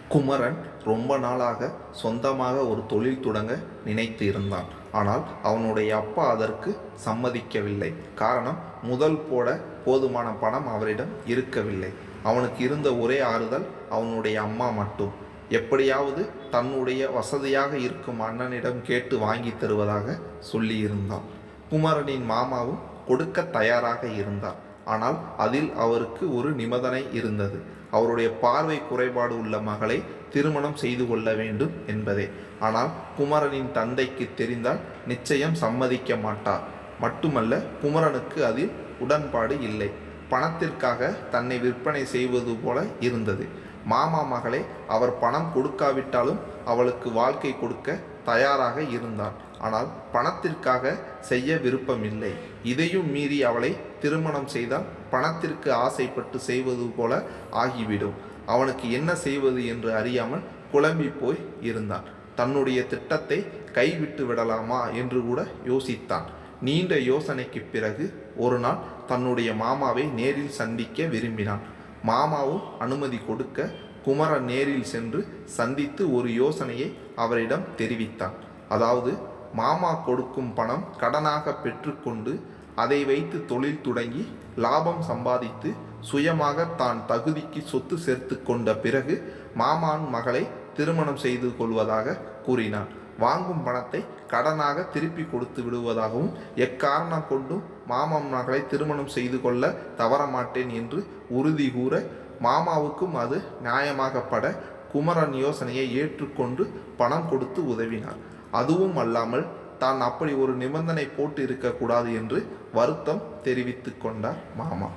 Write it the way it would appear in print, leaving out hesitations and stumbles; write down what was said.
குமரன் ரொம்ப நாளாக சொந்தமாக ஒரு தொழில் தொடங்க நினைத்து இருந்தான். ஆனால் அவனுடைய அப்பா அதற்கு சம்மதிக்கவில்லை. காரணம், முதல் போட போதுமான பணம் அவரிடம் இருக்கவில்லை. அவனுக்கு இருந்த ஒரே ஆறுதல் அவனுடைய அம்மா மட்டும். எப்படியாவது தன்னுடைய வசதியாக இருக்கும் அண்ணனிடம் கேட்டு வாங்கி தருவதாக சொல்லியிருந்தான். குமரனின் மாமாவும் கொடுக்க தயாராக இருந்தார். ஆனால் அதில் அவருக்கு ஒரு நிபந்தனை இருந்தது. அவருடைய பார்வை குறைபாடு உள்ள மகளை திருமணம் செய்து கொள்ள வேண்டும் என்பதே. ஆனால் குமரனின் தந்தைக்கு தெரிந்தால் நிச்சயம் சம்மதிக்க மாட்டார். மட்டுமல்ல, குமரனுக்கு அதில் உடன்பாடு இல்லை. பணத்திற்காக தன்னை விற்பனை செய்வது போல இருந்தது. மாமா மகளை அவர் பணம் கொடுக்காவிட்டாலும் அவளுக்கு வாழ்க்கை கொடுக்க தயாராக இருந்தான். ஆனால் பணத்திற்காக செய்ய விருப்பமில்லை. இதையும் மீறி அவளை திருமணம் செய்தால் பணத்திற்கு ஆசைப்பட்டு செய்வது போல ஆகிவிடும். அவனுக்கு என்ன செய்வது என்று அறியாமல் குழம்பி போய் இருந்தான். தன்னுடைய திட்டத்தை கைவிட்டு விடலாமா என்று கூட யோசித்தான். நீண்ட யோசனைக்கு பிறகு ஒரு நாள் தன்னுடைய மாமாவை நேரில் சந்திக்க விரும்பினான். மாமாவும் அனுமதி கொடுக்க குமரன் நேரில் சென்று சந்தித்து ஒரு யோசனையை அவரிடம் தெரிவித்தான். அதாவது, மாமா கொடுக்கும் பணம் கடனாக பெற்றுக்கொண்டு அதை வைத்து தொழில் தொடங்கி லாபம் சம்பாதித்து சுயமாக தான் தகுதிக்கு சொத்து சேர்த்து கொண்ட பிறகு மாமான் மகளை திருமணம் செய்து கொள்வதாக கூறினான். வாங்கும் பணத்தை கடனாக திருப்பி கொடுத்து விடுவதாகவும், எக்காரணம் கொண்டும் மாமன் மகளை திருமணம் செய்து கொள்ள தவறமாட்டேன் என்று உறுதி கூற, மாமாவுக்கும் அது நியாயமாகப்பட குமரன் யோசனையை ஏற்றுக்கொண்டு பணம் கொடுத்து உதவினார். அதுவும் அல்லாமல் தான் அப்படி ஒரு நிபந்தனை போட்டு இருக்கக்கூடாது என்று வருத்தம் தெரிவித்து கொண்டார் மாமா.